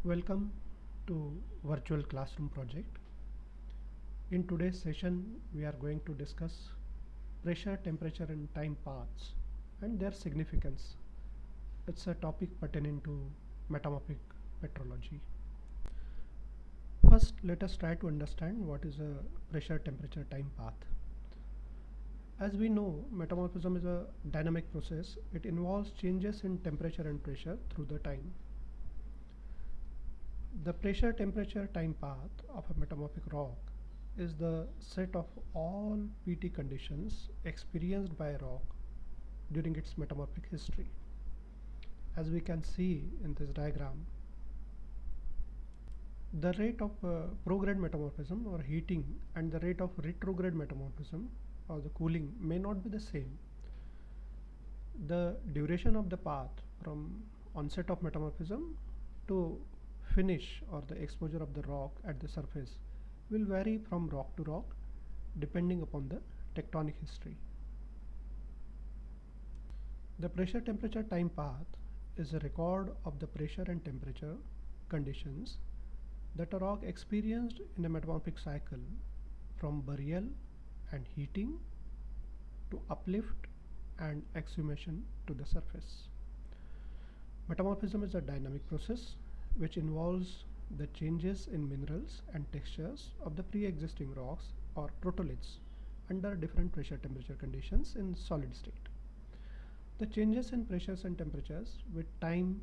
Welcome to Virtual Classroom Project. In today's session, we are going to discuss pressure, temperature and time paths and their significance. It's a topic pertaining to metamorphic petrology. First, let us try to understand what is a pressure, temperature, time path. As we know, metamorphism is a dynamic process. It involves changes in temperature and pressure through the time. The pressure, temperature, time path of a metamorphic rock is the set of all PT conditions experienced by a rock during its metamorphic history. As we can see in this diagram, the rate of prograde metamorphism or heating and the rate of retrograde metamorphism or the cooling may not be the same. The duration of the path from onset of metamorphism to finish or the exposure of the rock at the surface will vary from rock to rock depending upon the tectonic history. The pressure, temperature, time path is a record of the pressure and temperature conditions that a rock experienced in a metamorphic cycle from burial and heating to uplift and exhumation to the surface. Metamorphism is a dynamic process which involves the changes in minerals and textures of the pre-existing rocks or protoliths under different pressure temperature conditions in solid state. The changes in pressures and temperatures with time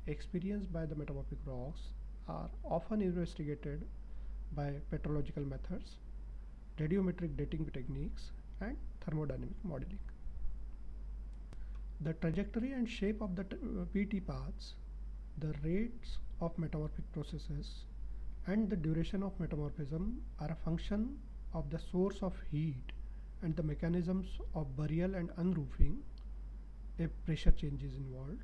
experienced by the metamorphic rocks are often investigated by petrological methods, radiometric dating techniques and thermodynamic modeling. The trajectory and shape of the PT paths, the rates of metamorphic processes and the duration of metamorphism are a function of the source of heat and the mechanisms of burial and unroofing if pressure change is involved.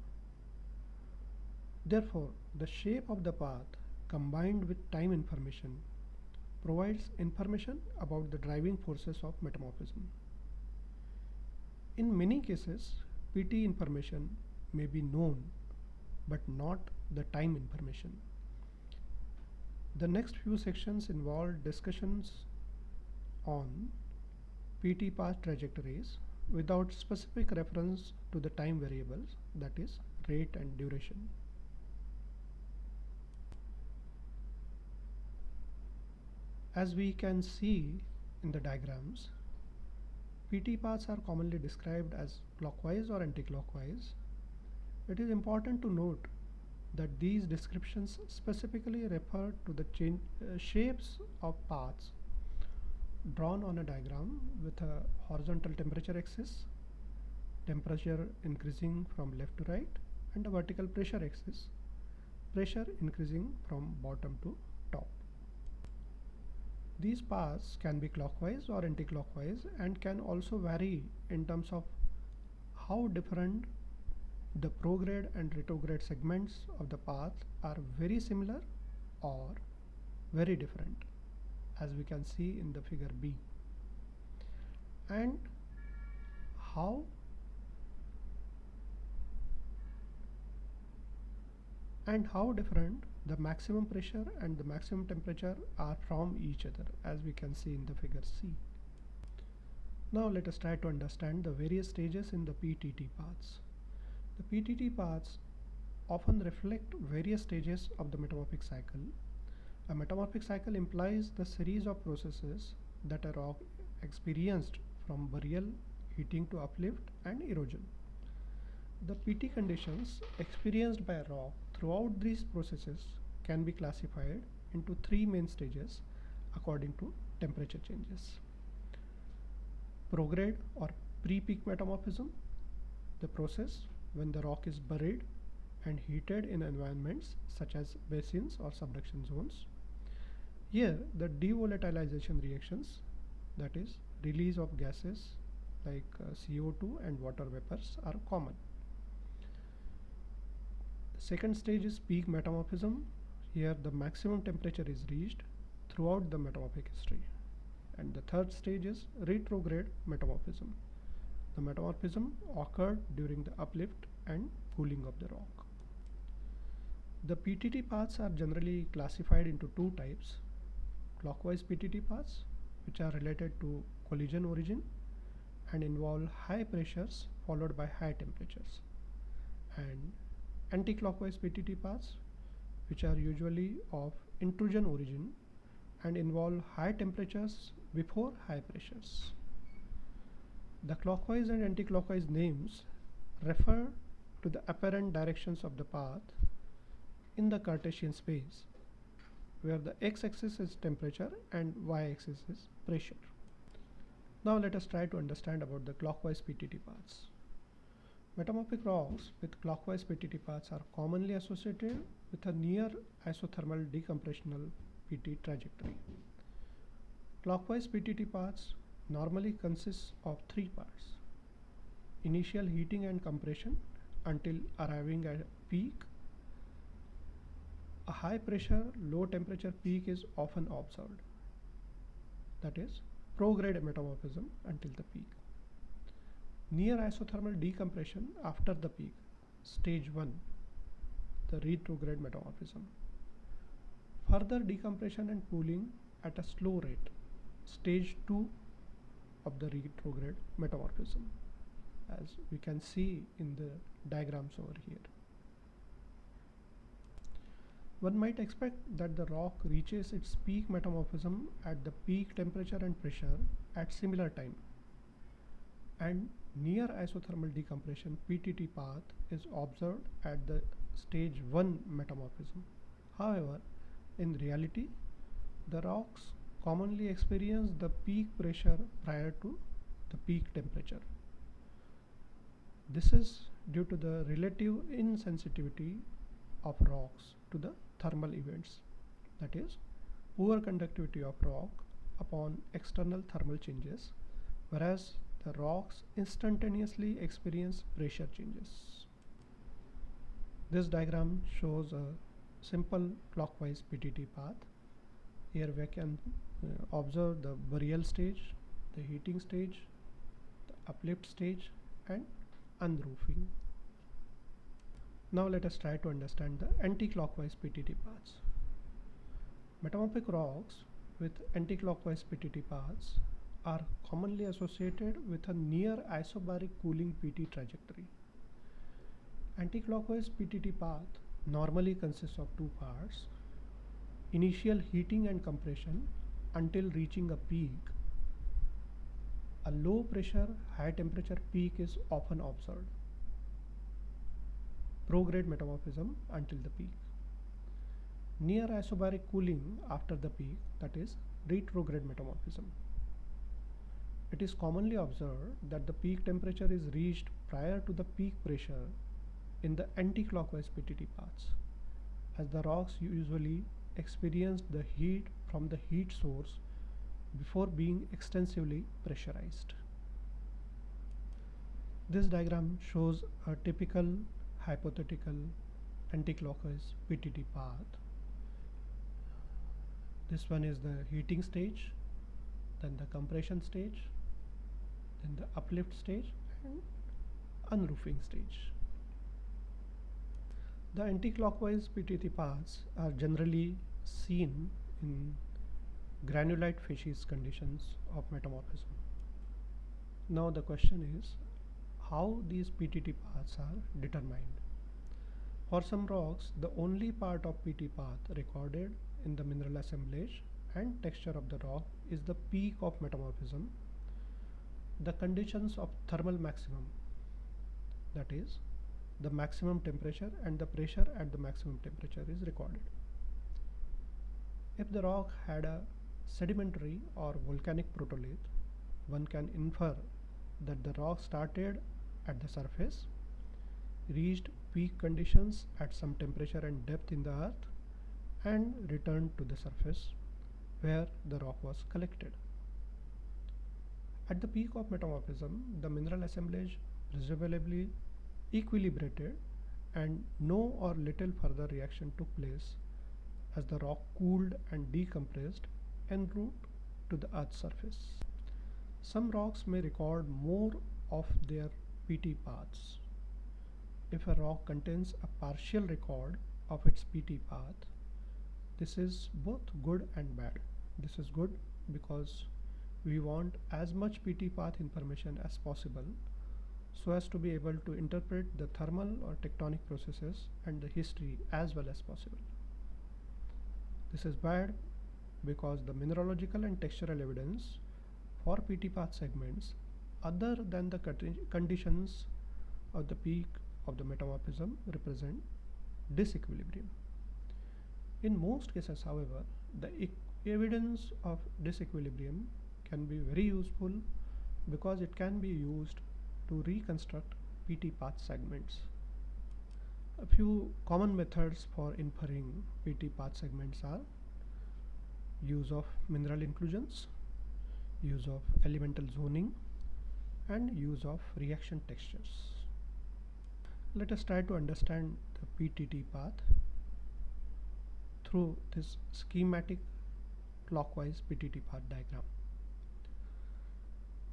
Therefore, the shape of the path combined with time information provides information about the driving forces of metamorphism. In many cases, PT information may be known but not the time information. The next few sections involve discussions on PT path trajectories without specific reference to the time variables, that is rate and duration. As we can see in the diagrams, PT paths are commonly described as clockwise or anti-clockwise. It is important to note that these descriptions specifically refer to the shapes of paths drawn on a diagram with a horizontal temperature axis, temperature increasing from left to right, and a vertical pressure axis, pressure increasing from bottom to top. These paths can be clockwise or anti-clockwise and can also vary in terms of how different the prograde and retrograde segments of the path are very similar or very different, as we can see in the figure B, and how different the maximum pressure and the maximum temperature are from each other, as we can see in the figure C. Now let us try to understand the various stages in the PTT paths. The PTT paths often reflect various stages of the metamorphic cycle. A metamorphic cycle implies the series of processes that a rock experienced from burial, heating to uplift and erosion. The PT conditions experienced by a rock throughout these processes can be classified into three main stages according to temperature changes. Prograde or pre-peak metamorphism, the process when the rock is buried and heated in environments such as basins or subduction zones. Here the devolatilization reactions, that is release of gases like CO2 and water vapors, are common. The second stage is peak metamorphism. Here the maximum temperature is reached throughout the metamorphic history. And the third stage is retrograde metamorphism. The metamorphism occurred during the uplift and cooling of the rock. The PTT paths are generally classified into two types: clockwise PTT paths, which are related to collision origin and involve high pressures followed by high temperatures, and anti-clockwise PTT paths, which are usually of intrusion origin and involve high temperatures before high pressures. The clockwise and anti-clockwise names refer to the apparent directions of the path in the Cartesian space, where the x-axis is temperature and y-axis is pressure. Now let us try to understand about the clockwise PTT paths. Metamorphic rocks with clockwise PTT paths are commonly associated with a near isothermal decompressional PT trajectory. Clockwise PTT paths normally consist of three parts: initial heating and compression until arriving at a peak. A high pressure, low temperature peak is often observed, that is, prograde metamorphism until the peak. Near isothermal decompression after the peak, stage 1, the retrograde metamorphism. Further decompression and cooling at a slow rate, stage 2 of the retrograde metamorphism, as we can see in the diagrams over here. One might expect that the rock reaches its peak metamorphism at the peak temperature and pressure at similar time, and near isothermal decompression PTT path is observed at the stage 1 metamorphism. However, in reality, the rocks commonly experience the peak pressure prior to the peak temperature. This is due to the relative insensitivity of rocks to the thermal events, that is, poor conductivity of rock upon external thermal changes, whereas the rocks instantaneously experience pressure changes. This diagram shows a simple clockwise PTT path. Here we can observe the burial stage, the heating stage, the uplift stage, and unroofing. Now let us try to understand the anti-clockwise PTT paths. Metamorphic rocks with anti-clockwise PTT paths are commonly associated with a near isobaric cooling PT trajectory. Anti-clockwise PTT path normally consists of two parts: initial heating and compression until reaching a peak. A low pressure, high temperature peak is often observed. Prograde metamorphism until the peak. Near isobaric cooling after the peak, that is, retrograde metamorphism. It is commonly observed that the peak temperature is reached prior to the peak pressure in the anti-clockwise PTT paths, as the rocks usually experience the heat from the heat source before being extensively pressurized. This diagram shows a typical hypothetical anti-clockwise PTT path. This one is the heating stage, then the compression stage, then the uplift stage, and unroofing stage. The anti-clockwise PTT paths are generally seen in granulite facies conditions of metamorphism. Now the question is how these PTT paths are determined. For some rocks, the only part of PT path recorded in the mineral assemblage and texture of the rock is the peak of metamorphism. The conditions of thermal maximum, that is, the maximum temperature and the pressure at the maximum temperature, is recorded. If the rock had a sedimentary or volcanic protolith, one can infer that the rock started at the surface, reached peak conditions at some temperature and depth in the earth, and returned to the surface where the rock was collected. At the peak of metamorphism, the mineral assemblage presumably equilibrated and no or little further reaction took place as the rock cooled and decompressed en route to the earth's surface. Some rocks may record more of their PT paths. If a rock contains a partial record of its PT path, this is both good and bad. This is good because we want as much PT path information as possible so as to be able to interpret the thermal or tectonic processes and the history as well as possible. This is bad because the mineralogical and textural evidence for PT path segments other than the conditions of the peak of the metamorphism represent disequilibrium. In most cases, however, the evidence of disequilibrium can be very useful because it can be used to reconstruct PT path segments. A few common methods for inferring PT path segments are use of mineral inclusions, use of elemental zoning, and use of reaction textures. Let us try to understand the PTT path through this schematic clockwise PTT path diagram.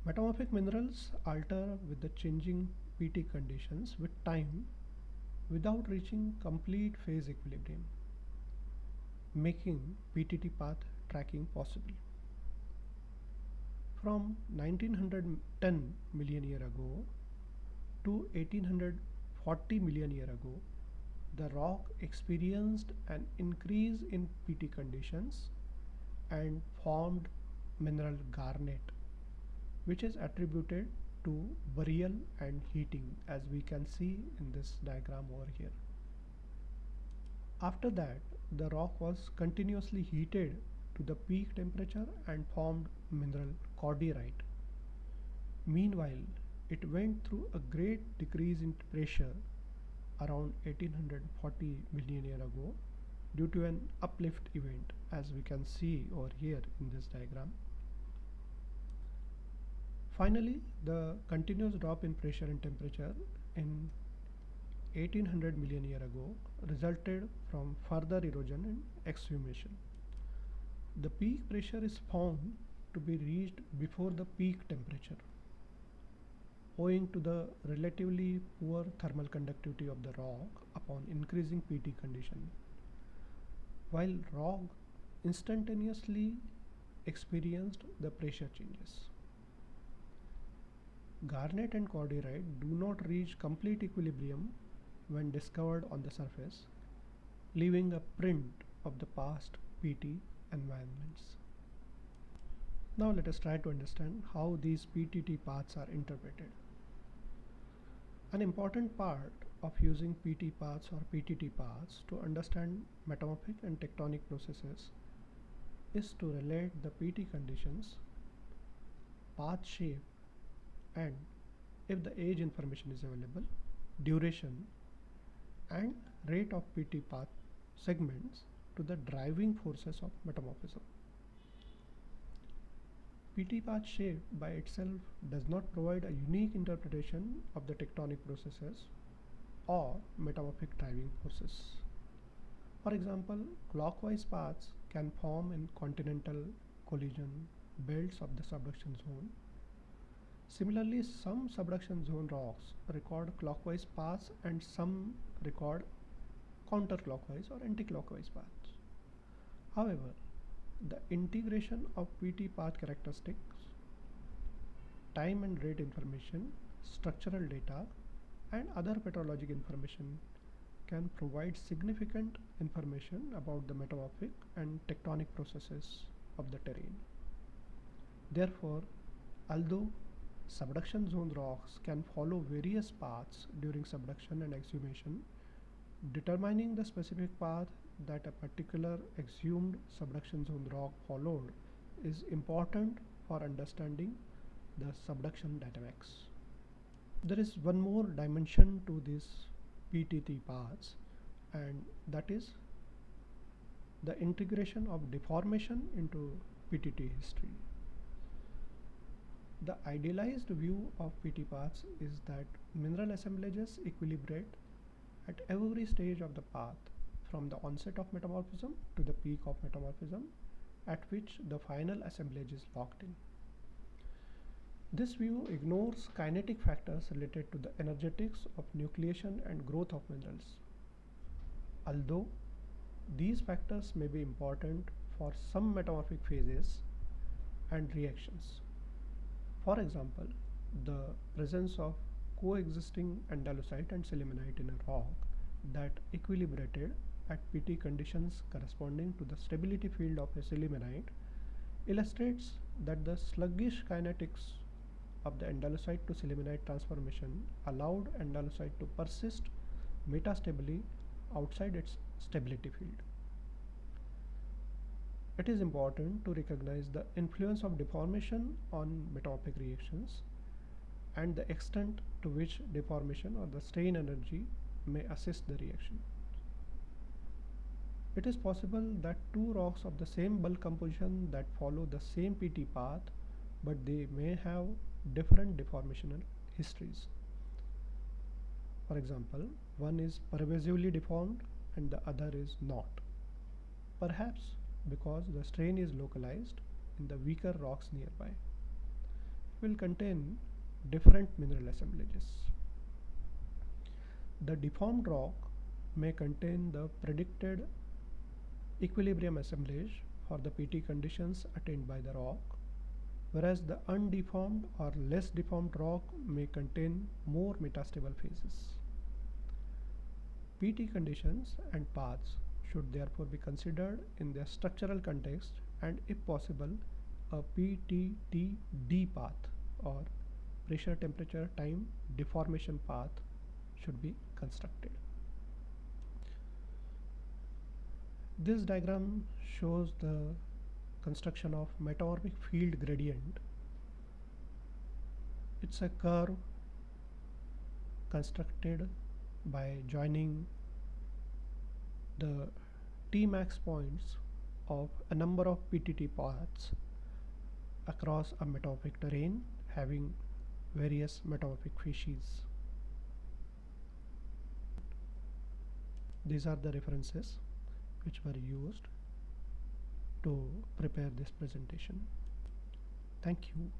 Metamorphic minerals alter with the changing PT conditions with time without reaching complete phase equilibrium, making PTT path tracking possible. From 1910 million year ago to 1840 million year ago, the rock experienced an increase in PT conditions and formed mineral garnet, which is attributed to burial and heating, as we can see in this diagram over here. After that, the rock was continuously heated to the peak temperature and formed mineral cordierite. Meanwhile, it went through a great decrease in pressure around 1840 million year ago due to an uplift event, as we can see over here in this diagram. Finally, the continuous drop in pressure and temperature in 1800 million year ago resulted from further erosion and exhumation. The peak pressure is found to be reached before the peak temperature, owing to the relatively poor thermal conductivity of the rock upon increasing PT condition, while rock instantaneously experienced the pressure changes. Garnet and cordierite do not reach complete equilibrium when discovered on the surface, leaving a print of the past PT environments. Now let us try to understand how these PTT paths are interpreted. An important part of using PT paths or PTT paths to understand metamorphic and tectonic processes is to relate the PT conditions, path shape, and if the age information is available, duration and rate of PT path segments to the driving forces of metamorphism. PT path shape by itself does not provide a unique interpretation of the tectonic processes or metamorphic driving forces. For example, clockwise paths can form in continental collision belts of the subduction zone. Similarly, some subduction zone rocks record clockwise paths and some record counterclockwise or anticlockwise paths. However, the integration of PT path characteristics, time and rate information, structural data, and other petrologic information can provide significant information about the metamorphic and tectonic processes of the terrain. Therefore, although subduction zone rocks can follow various paths during subduction and exhumation, determining the specific path that a particular exhumed subduction zone rock followed is important for understanding the subduction dynamics. There is one more dimension to these PTT paths, and that is the integration of deformation into PTT history. The idealized view of PT paths is that mineral assemblages equilibrate at every stage of the path, from the onset of metamorphism to the peak of metamorphism, at which the final assemblage is locked in. This view ignores kinetic factors related to the energetics of nucleation and growth of minerals. Although these factors may be important for some metamorphic phases and reactions. For example, the presence of coexisting andalusite and sillimanite in a rock that equilibrated at PT conditions corresponding to the stability field of a sillimanite illustrates that the sluggish kinetics of the andalusite to sillimanite transformation allowed andalusite to persist metastably outside its stability field. It is important to recognize the influence of deformation on metamorphic reactions and the extent to which deformation or the strain energy may assist the reaction. It is possible that two rocks of the same bulk composition that follow the same PT path, but they may have different deformational histories. For example, one is pervasively deformed and the other is not. Perhaps because the strain is localized in the weaker rocks nearby. It will contain different mineral assemblages. The deformed rock may contain the predicted equilibrium assemblage for the PT conditions attained by the rock, whereas the undeformed or less deformed rock may contain more metastable phases. PT conditions and paths should therefore be considered in their structural context, and if possible a PTTD path or pressure temperature time deformation path should be constructed. This diagram shows the construction of metamorphic field gradient. It's a curve constructed by joining the Tmax points of a number of PTT paths across a metamorphic terrain having various metamorphic species. These are the references which were used to prepare this presentation. Thank you.